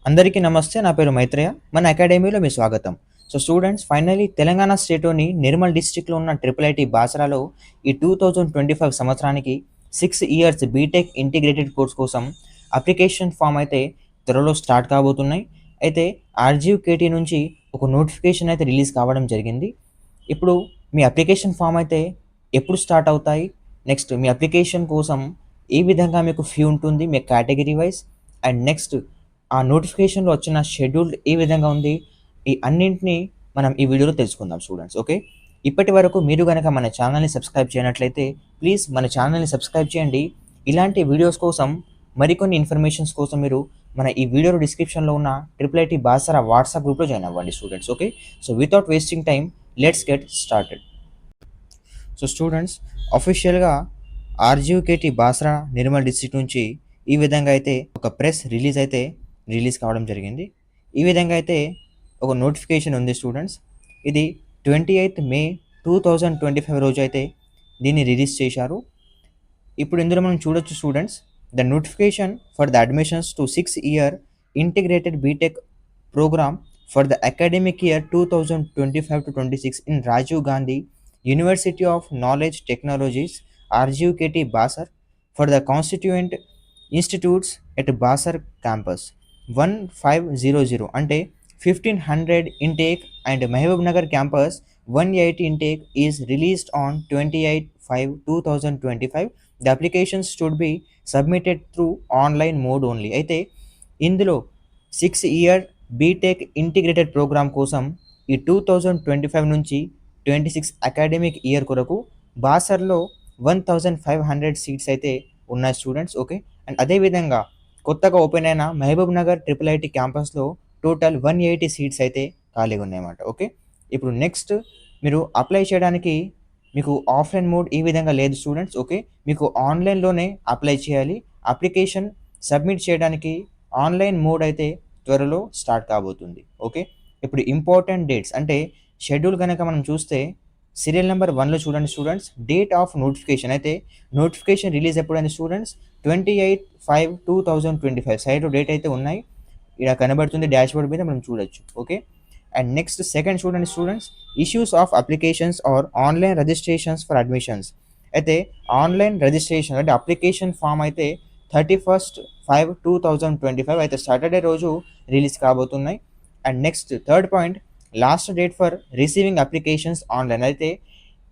అందరికీ నమస్తే. నా పేరు మైత్రేయ. మన అకాడమీలో మీ స్వాగతం. సో స్టూడెంట్స్, ఫైనల్లీ తెలంగాణ స్టేట్‌లోని నిర్మల్ డిస్ట్రిక్ట్‌లో ఉన్న ట్రిపుల్ ఐటీ బాసరాలో ఈ 2025 సంవత్సరానికి 6 ఇయర్స్ బీటెక్ ఇంటిగ్రేటెడ్ కోర్స్ కోసం అప్లికేషన్ ఫామ్ అయితే త్వరలో స్టార్ట్ కాబోతున్నాయి. అయితే ఆర్‌జీయూకేటీ నుంచి ఒక నోటిఫికేషన్ అయితే రిలీజ్ కావడం జరిగింది. ఇప్పుడు మీ అప్లికేషన్ ఫామ్ అయితే ఎప్పుడు స్టార్ట్ అవుతాయి? నెక్స్ట్ మీ అప్లికేషన్ కోసం ఏ విధంగా మీకు ఫీ ఉంటుంది మీ కేటగిరీ వైస్? అండ్ నెక్స్ట్ ఆ నోటిఫికేషన్‌లో వచ్చిన షెడ్యూల్ ఏ విధంగా ఉంది? ఈ అన్నింటిని మనం ఈ వీడియోలో తెలుసుకుందాం స్టూడెంట్స్. ఓకే. ఇప్పటివరకు మీరు గనక మన ఛానల్‌ని సబ్స్క్రైబ్ చేయనట్లయితే ప్లీజ్ మన ఛానల్‌ని సబ్స్క్రైబ్ చేయండి. ఇలాంటి వీడియోస్ కోసం మరికొన్ని ఇన్ఫర్మేషన్స్ కోసం మీరు మన ఈ వీడియో డిస్క్రిప్షన్‌లో ఉన్న ట్రిపుల్ ఐటీ బాసరా వాట్సాప్ గ్రూప్‌లో జాయిన్ అవ్వండి students. Okay. So without wasting time let's get started. So students, అఫీషియల్‌గా ఆర్‌జీయూకేటీ బాసరా నిర్మల్ డిస్ట్రిక్ట్ నుంచి ఈ విధంగా అయితే ఒక ప్రెస్ రిలీజ్ కావడం జరిగింది. ఈ విధంగా అయితే ఒక నోటిఫికేషన్ ఉంది స్టూడెంట్స్. ఇది 28th మే 2025 రోజు అయితే దీన్ని రిలీజ్ చేశారు. ఇప్పుడు ఇందులో మనం చూడొచ్చు students, the notification for the admissions to 6-year integrated BTech program for the academic year 2025-26 in Rajiv Gandhi university of knowledge technologies RGUKT Basar for the constituent institutes at Basar campus 1500 అంటే 1500 intake and Mehboob Nagar campus 180 intake is released on 28/5/2025. The applications should be submitted through online mode only. అయితే ఇందులో 6 year BTech integrated programme కోసం ఈ 2025 నుంచి 26 academic year కొరకు బాసర్లో 1500 seats అయితే ఉన్నాయి students. Okay. And అదేవిధంగా కొత్తగా ఓపెన్ అయిన మహబూబ్ నగర్ ట్రిపుల్ ఐటీ క్యాంపస్లో టోటల్ 180 సీట్స్ అయితే ఖాళీగా ఉన్నాయన్నమాట. ఓకే. ఇప్పుడు నెక్స్ట్ మీరు అప్లై చేయడానికి మీకు ఆఫ్లైన్ మోడ్ ఈ విధంగా లేదు స్టూడెంట్స్. ఓకే. మీకు ఆన్లైన్లోనే అప్లై చేయాలి. అప్లికేషన్ సబ్మిట్ చేయడానికి ఆన్లైన్ మోడ్ అయితే త్వరలో స్టార్ట్ కాబోతుంది. ఓకే. ఇప్పుడు ఇంపార్టెంట్ డేట్స్ అంటే షెడ్యూల్ కనుక మనం చూస్తే సీరియల్ నెంబర్ 1లో చూడండి స్టూడెంట్స్, డేట్ ఆఫ్ నోటిఫికేషన్ అయితే నోటిఫికేషన్ రిలీజ్ ఎప్పుడైంది స్టూడెంట్స్ 28/5/2025 సైడ్లో డేట్ అయితే ఉన్నాయి. ఇలా కనబడుతుంది డాష్ బోర్డ్ మీద మనం చూడొచ్చు. ఓకే. అండ్ నెక్స్ట్ సెకండ్ చూడండి students, issues of applications or online registrations for admissions. అయితే ఆన్లైన్ రిజిస్ట్రేషన్ అంటే అప్లికేషన్ ఫామ్ అయితే 31/5/2025 అయితే సాటర్డే రోజు రిలీజ్ కాబోతున్నాయి. And next third point, last date for receiving applications online. అయితే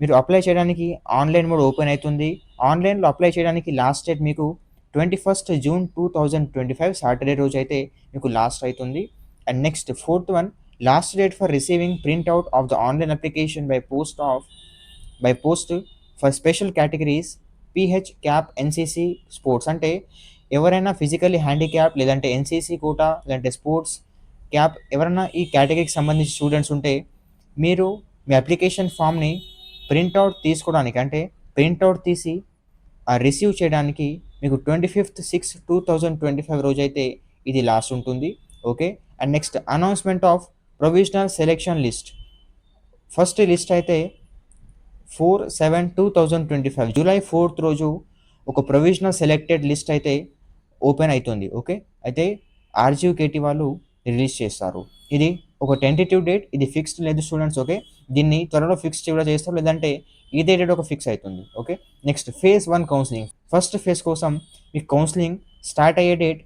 మీరు అప్లై చేయడానికి ఆన్లైన్ మోడ్ ఓపెన్ అవుతుంది. ఆన్లైన్లో అప్లై చేయడానికి లాస్ట్ డేట్ మీకు 21st June 2025 సాటర్డే రోజు అయితే మీకు లాస్ట్ అవుతుంది. And next fourth one, last date for receiving printout of the online application by post for special categories pH cap NCC sports. అంటే ఎవరైనా ఫిజికల్లీ హ్యాండిక్యాప్ లేదంటే NCC quota లేదంటే sports cap ఎవరైనా ఈ కేటగిరీకి సంబంధించి స్టూడెంట్స్ ఉంటే మీరు మీ అప్లికేషన్ ఫామ్ని ప్రింట్అవుట్ తీసుకోవడానికి అంటే ప్రింట్అవుట్ తీసి రిసీవ్ చేయడానికి మీకు 25/6/2025 రోజు అయితే ఇది లాస్ట్ ఉంటుంది. Okay. And next announcement of provisional selection list. First list అయితే 4/7/2025 జూలై 4th రోజు ఒక ప్రొవిజనల్ సెలెక్టెడ్ లిస్ట్ అయితే ఓపెన్ అవుతుంది. ఓకే. అయితే ఆర్‌జీయూకేటీ వాళ్ళు రిలీజ్ చేస్తారు. ఇది ఒక టెంటేటివ్ డేట్, ఇది ఫిక్స్డ్ లేదు స్టూడెంట్స్. ఓకే. దీన్ని త్వరలో ఫిక్స్ కూడా చేస్తారు, లేదంటే ఇదే డేట్ ఒక ఫిక్స్ అవుతుంది. Okay. Next phase 1 counselling. First phase కోసం మీకు కౌన్సిలింగ్ స్టార్ట్ అయ్యే డేట్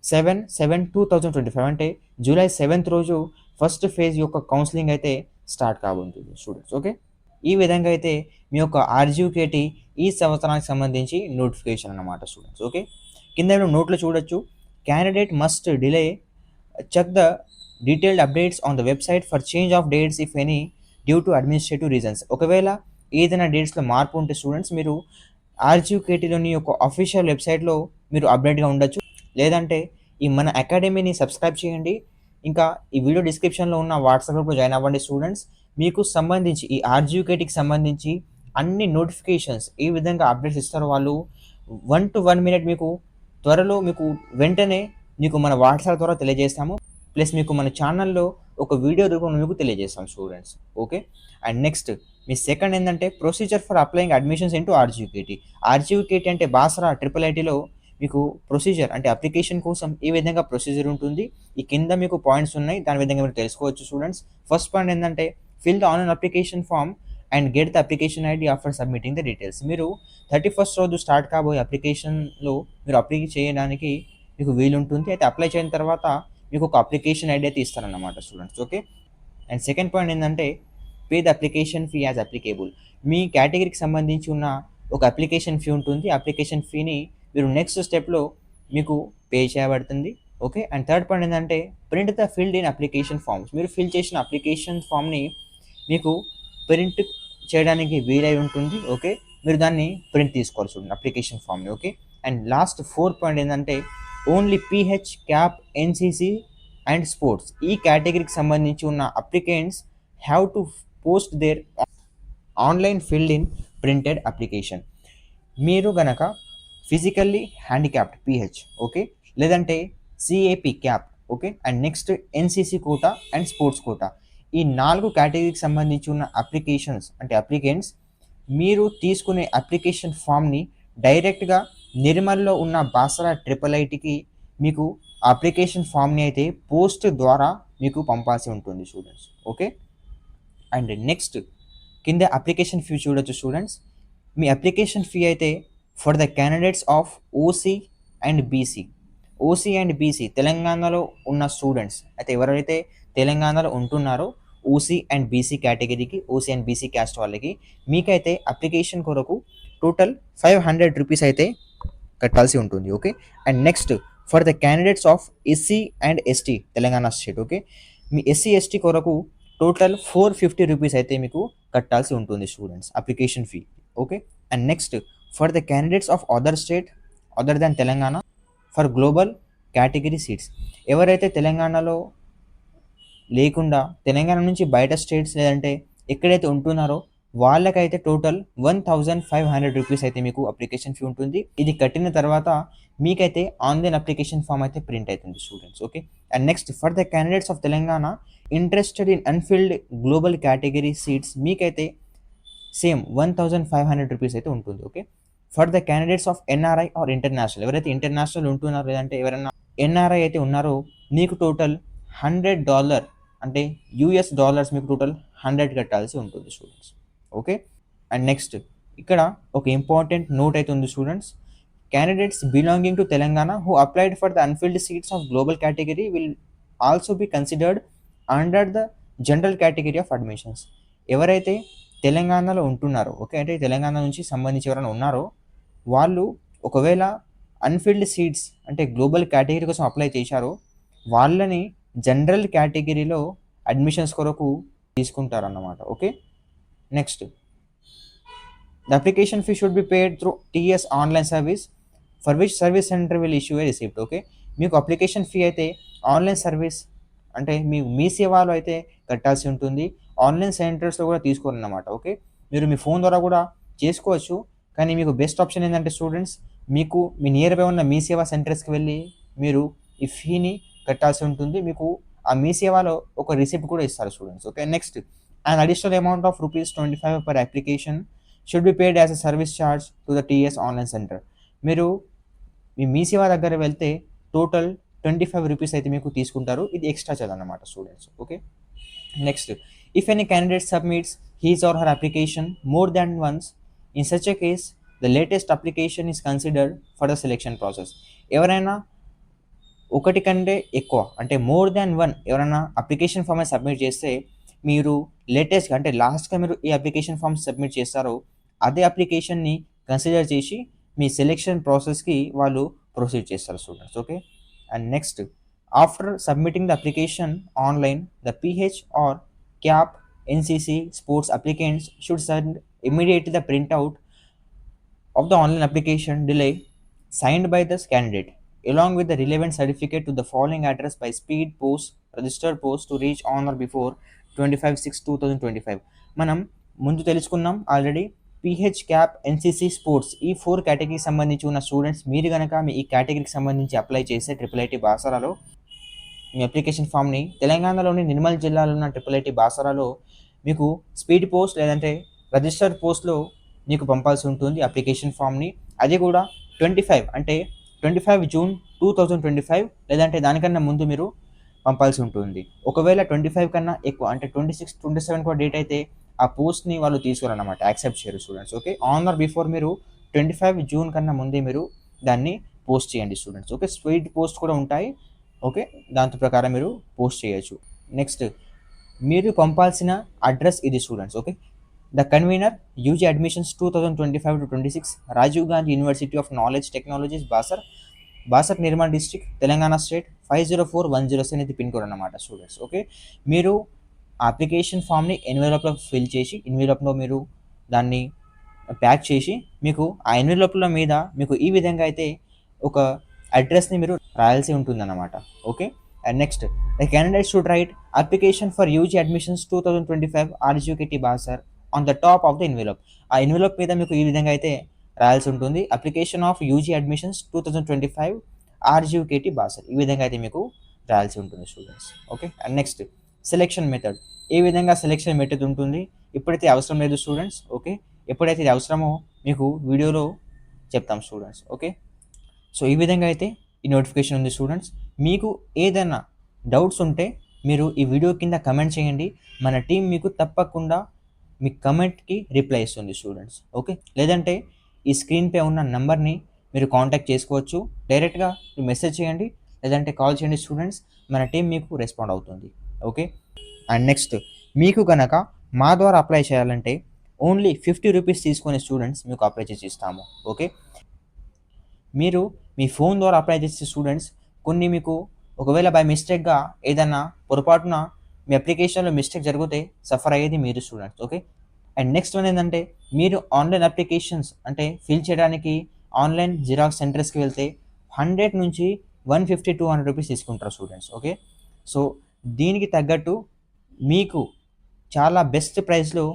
7/7/2025 అంటే జూలై 7th రోజు ఫస్ట్ ఫేజ్ యొక్క కౌన్సిలింగ్ అయితే స్టార్ట్ కాబోతుంది స్టూడెంట్స్. ఓకే. ఈ విధంగా అయితే మీ యొక్క ఆర్‌జీయూకేటీ ఈ సంవత్సరానికి సంబంధించి నోటిఫికేషన్ అన్నమాట స్టూడెంట్స్. ఓకే. కింద నోట్లో చూడొచ్చు, candidate must daily check the detailed updates on the website for change of dates if any due to administrative reasons. ఒకవేళ ఏదైనా డేట్స్లో మార్పు ఉంటే స్టూడెంట్స్ మీరు ఆర్‌జీయూకేటీలోని యొక్క అఫీషియల్ వెబ్సైట్లో మీరు అప్డేట్గా ఉండొచ్చు. లేదంటే ఈ మన అకాడమీని సబ్స్క్రైబ్ చేయండి. ఇంకా ఈ వీడియో డిస్క్రిప్షన్లో ఉన్న వాట్సాప్ గ్రూప్లో జాయిన్ అవ్వండి స్టూడెంట్స్. మీకు సంబంధించి ఈ ఆర్‌జీయూకేటీకి సంబంధించి అన్ని నోటిఫికేషన్స్ ఏ విధంగా అప్డేట్స్ ఇస్తారో వాళ్ళు 1 to 1 minute మీకు త్వరలో మీకు వెంటనే మీకు మన వాట్సాప్ ద్వారా తెలియజేస్తాము. ప్లస్ మీకు మన ఛానల్లో ఒక వీడియో రూపంలో మీకు తెలియజేస్తాం స్టూడెంట్స్. ఓకే. అండ్ నెక్స్ట్ మీ సెకండ్ ఏంటంటే procedure for applying admissions into RGUKT. RGUKT అంటే బాసరా ట్రిపుల్ ఐటీలో మీకు ప్రొసీజర్ అంటే అప్లికేషన్ కోసం ఈ విధంగా ప్రొసీజర్ ఉంటుంది. ఈ కింద మీకు పాయింట్స్ ఉన్నాయి, దాని విధంగా మీరు తెలుసుకోవచ్చు స్టూడెంట్స్. ఫస్ట్ పాయింట్ ఏంటంటే fill the online application form and get the application ID after submitting the details. మీరు 31st రోజు స్టార్ట్ కాబోయే అప్లికేషన్లో మీరు అప్లై చేయడానికి మీకు వీలుంటుంది. అయితే అప్లై చేసిన తర్వాత మీకు ఒక అప్లికేషన్ ఐడి అయితే ఇస్తారన్నమాట students. Okay. And second point ఏంటంటే pay the application fee as applicable. మీ కేటగిరీకి సంబంధించి ఉన్న ఒక అప్లికేషన్ ఫీ ఉంటుంది. అప్లికేషన్ ఫీని మీరు నెక్స్ట్ స్టెప్లో మీకు పే చేయబడుతుంది. ఓకే. అండ్ థర్డ్ పాయింట్ ఏంటంటే print the filled in application forms. మీరు ఫిల్ చేసిన అప్లికేషన్ ఫామ్ని మీకు ప్రింట్ చేయడానికి వీలై ఉంటుంది. ఓకే. మీరు దాన్ని ప్రింట్ తీసుకోవాల్సి ఉంటుంది అప్లికేషన్ ఫామ్ని. Okay. And last fourth point ఏంటంటే only PH, CAP, NCC and sports ఈ కేటగిరీకి సంబంధించి ఉన్న applicants have to post their online filled in printed application. మీరు గనక ఫిజికల్లీ హ్యాండిక్యాప్డ్ పీహెచ్, ఓకే, లేదంటే CAP CAP, okay, and next NCC quota and sports quota ఈ 4 కేటగిరీకి సంబంధించి ఉన్న అప్లికేషన్స్ అంటే అప్లికెంట్స్ మీరు తీసుకునే అప్లికేషన్ ఫామ్ని డైరెక్ట్గా నిర్మల్లో ఉన్న బాసరా IIITకి మీకు అప్లికేషన్ ఫామ్ని అయితే పోస్ట్ ద్వారా మీకు పంపాల్సి ఉంటుంది స్టూడెంట్స్. ఓకే. అండ్ నెక్స్ట్ కింద అప్లికేషన్ ఫీ చూడొచ్చు స్టూడెంట్స్. మీ అప్లికేషన్ ఫీ అయితే for the candidates of OC and BC. OC and BC తెలంగాణలో ఉన్న స్టూడెంట్స్ అయితే ఎవరైతే తెలంగాణలో ఉంటున్నారో ఓసీ అండ్ బీసీ కేటగిరీకి, ఓసీ అండ్ బీసీ క్యాస్ట్ వాళ్ళకి మీకైతే అప్లికేషన్ కొరకు టోటల్ 500 రూపీస్ అయితే కట్టాల్సి ఉంటుంది. Okay. And next for the candidates of SC and ST Telangana state, okay, me SC ST కొరకు టోటల్ 450 రూపీస్ అయితే మీకు కట్టాల్సి ఉంటుంది students application fee. Okay. And next for the candidates of other state other than Telangana for global category seats ఎవరైతే తెలంగాణలో లేకుండా తెలంగాణ నుంచి బయట స్టేట్స్ లేదంటే ఎక్కడైతే ఉంటున్నారో వాళ్ళకైతే టోటల్ 1500 రూపీస్ అయితే మీకు అప్లికేషన్ ఫీ ఉంటుంది. ఇది కట్టిన తర్వాత మీకైతే ఆన్లైన్ అప్లికేషన్ ఫామ్ అయితే ప్రింట్ అవుతుంది students. Okay. And next for the candidates of Telangana interested in unfilled global category seats మీకైతే సేమ్ 1500 రూపీస్ అయితే ఉంటుంది. Okay. For the candidates of NRI or international ఎవరైతే ఇంటర్నేషనల్ ఉంటున్నారో లేదంటే ఎవరైనా ఎన్ఆర్ఐ అయితే ఉన్నారో మీకు టోటల్ $100 అంటే యూఎస్ డాలర్స్ మీకు టోటల్ 100 కట్టాల్సి ఉంటుంది స్టూడెంట్స్. ఓకే. అండ్ నెక్స్ట్ ఇక్కడ ఒక ఇంపార్టెంట్ నోట్ అయితే ఉంది students. Candidates belonging to Telangana who applied for the unfilled seats of global category will also be considered under the general category of admissions. ఎవరైతే తెలంగాణలో ఉంటున్నారో, ఓకే, అంటే తెలంగాణ నుంచి సంబంధించి ఎవరైనా ఉన్నారో వాళ్ళు ఒకవేళ అన్ఫిల్డ్ సీట్స్ అంటే గ్లోబల్ కేటగిరీ కోసం అప్లై చేశారో వాళ్ళని జనరల్ కేటగిరీలో అడ్మిషన్స్ కొరకు తీసుకుంటారన్నమాట. Okay. Next the application fee should be paid through TS online service for which service centre will issue a receipt. Okay. మీకు అప్లికేషన్ ఫీ అయితే ఆన్లైన్ సర్వీస్ అంటే మీ సేవలో అయితే కట్టాల్సి ఉంటుంది. ఆన్లైన్ సెంటర్స్లో కూడా తీసుకోరన్నమాట. ఓకే. మీరు మీ ఫోన్ ద్వారా కూడా చేసుకోవచ్చు, కానీ మీకు బెస్ట్ ఆప్షన్ ఏంటంటే స్టూడెంట్స్ మీకు మీ నియర్ బై ఉన్న మీ సేవా సెంటర్స్కి వెళ్ళి మీరు ఈ ఫీని కట్టాల్సి ఉంటుంది. మీకు ఆ మీ సేవలో ఒక రిసిప్ట్ కూడా ఇస్తారు students. Okay. Next and additional amount of ₹25 per application should be paid as a service charge to the TS online centre. మీరు మీ సేవ దగ్గర వెళ్తే టోటల్ 25 రూపీస్ అయితే మీకు తీసుకుంటారు. ఇది ఎక్స్ట్రా చార్జ్ అన్నమాట students. Okay. Next if any candidate submits he's or her application more than once in such a case the latest application is considered for the selection process. ఎవరైనా ఒకటి కంటే ఎక్కువ అంటే మోర్ దాన్ వన్ ఎవరైనా application form submit చేస్తే మీరు లేటెస్ట్గా అంటే లాస్ట్గా మీరు ఏ అప్లికేషన్ ఫామ్ సబ్మిట్ చేస్తారో అదే అప్లికేషన్ని కన్సిడర్ చేసి మీ సెలెక్షన్ ప్రాసెస్కి వాళ్ళు ప్రొసీడ్ చేస్తారు students. Okay. And next after submitting the application online the PH or CAP NCC sports applicants should send immediately the printout of the online application delay signed by the candidate along with the relevant certificate to the following address by speed post registered post to reach on or before 25/6/2025. మనం ముందు తెలుసుకున్నాం already pH, CAP, NCC, sports ఈ 4 కేటగిరీకి సంబంధించి ఉన్న students మీరు కనుక మీ ఈ కేటగిరీకి సంబంధించి అప్లై చేసే IIIT బాసరాలో మీ అప్లికేషన్ ఫామ్ని తెలంగాణలోని నిర్మల్ జిల్లాలో ఉన్న IIIT బాసరాలో మీకు స్పీడ్ పోస్ట్ లేదంటే రిజిస్టర్డ్ పోస్ట్లో మీకు పంపాల్సి ఉంటుంది అప్లికేషన్ ఫామ్ని. అది కూడా 25 అంటే 25 జూన్ 2025 లేదంటే దానికన్నా ముందు మీరు పంపాల్సి ఉంటుంది. ఒకవేళ 25 కన్నా ఎక్కువ అంటే 26, 27 కూడా డేట్ అయితే ఆ పోస్ట్‌ని వాళ్ళు తీసుకోరనమాట. యాక్సెప్ట్ చేయరు students. Okay. On are before మీరు 25 జూన్ కన్నా ముందే మీరు దాన్ని పోస్ట్ చేయండి స్టూడెంట్స్. ఓకే. స్పీడ్ పోస్ట్ కూడా ఉంటాయి. ఓకే. దాంతో ప్రకారం మీరు పోస్ట్ చేయొచ్చు. నెక్స్ట్ మీరు పంపాల్సిన అడ్రస్ ఇది students. Okay. The convener UG admissions 2025-26 Rajiv Gandhi university of knowledge technologies Basar Nirmal district Telangana state 504107 అనేది పిన్ కోడ్ అన్నమాట స్టూడెంట్స్. ఓకే. మీరు అప్లికేషన్ ఫామ్ని ఎన్వెలప్లో ఫిల్ చేసి ఎన్వెలప్లో మీరు దాన్ని ప్యాక్ చేసి మీకు ఆ ఎన్వెలప్ల మీద మీకు ఈ విధంగా అయితే ఒక అడ్రస్ని మీరు రాయాల్సి ఉంటుందన్నమాట. Okay. And next the candidate should write application for UG admissions 2025 RGKT Basar on the top of the envelope. ఆ ఎన్వెలప్ మీద మీకు ఈ విధంగా అయితే రాయాల్సి ఉంటుంది. Application of UG admissions 2025 RGKT Basar ఈ విధంగా అయితే మీకు రాయాల్సి ఉంటుంది students. Okay. And next selection method. ఏ విధంగా సెలెక్షన్ మెథడ్ ఉంటుంది ఇప్పుడైతే అవసరం లేదు స్టూడెంట్స్. ఓకే. ఎప్పుడైతే ఇది అవసరమో మీకు వీడియోలో చెప్తాం స్టూడెంట్స్. ఓకే. సో ఈ విధంగా అయితే ఈ నోటిఫికేషన్ ఉంది స్టూడెంట్స్. మీకు ఏదైనా డౌట్స్ ఉంటే మీరు ఈ వీడియో కింద కమెంట్ చేయండి. మన టీం మీకు తప్పకుండా మీ కమెంట్కి రిప్లై ఇస్తుంది స్టూడెంట్స్. ఓకే. లేదంటే ఈ స్క్రీన్పై ఉన్న నంబర్ని మీరు కాంటాక్ట్ చేసుకోవచ్చు. డైరెక్ట్గా మెసేజ్ చేయండి లేదంటే కాల్ చేయండి స్టూడెంట్స్. మన టీం మీకు రెస్పాండ్ అవుతుంది. ఓకే. అండ్ నెక్స్ట్ మీకు కనుక మా ద్వారా అప్లై చేయాలంటే ఓన్లీ 50 రూపీస్ తీసుకునే స్టూడెంట్స్ మీకు అప్లై చేసి ఇస్తాము. ఓకే. మీరు మీ ఫోన్ ద్వారా అప్లై చేసే స్టూడెంట్స్ కొన్ని మీకు ఒకవేళ బై మిస్టేక్గా ఏదన్నా పొరపాటున మీ అప్లికేషన్లో మిస్టేక్ జరిగితే సఫర్ అయ్యేది మీరు students. Okay. And next one ఏంటంటే మీరు ఆన్లైన్ అప్లికేషన్స్ అంటే ఫిల్ చేయడానికి ఆన్లైన్ జిరాక్స్ సెంటర్స్కి వెళ్తే 100 నుంచి 150-200 రూపీస్ తీసుకుంటారు స్టూడెంట్స్. ఓకే. సో దీనికి తగ్గట్టు మీకు చాలా బెస్ట్ ప్రైస్లో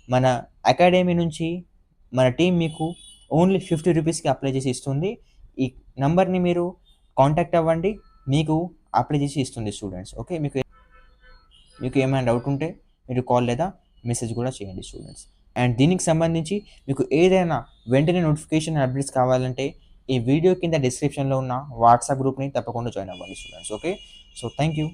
మన అకాడమీ నుంచి మన టీం మీకు ఓన్లీ 50 రూపీస్కి అప్లై చేసి ఇస్తుంది. ఈ నంబర్ని మీరు కాంటాక్ట్ అవ్వండి. మీకు అప్లై చేసి ఇస్తుంది స్టూడెంట్స్. ఓకే. మీకు ఏమైనా డౌట్ ఉంటే మీరు కాల్ లేదా మెసేజ్ కూడా చేయండి స్టూడెంట్స్. అండ్ దీనికి సంబంధించి మీకు ఏదైనా వెంటనే నోటిఫికేషన్ అప్డేట్స్ కావాలంటే ఈ వీడియో కింద డిస్క్రిప్షన్లో ఉన్న వాట్సాప్ గ్రూప్ని తప్పకుండా జాయిన్ అవ్వండి students. Okay. So thank you.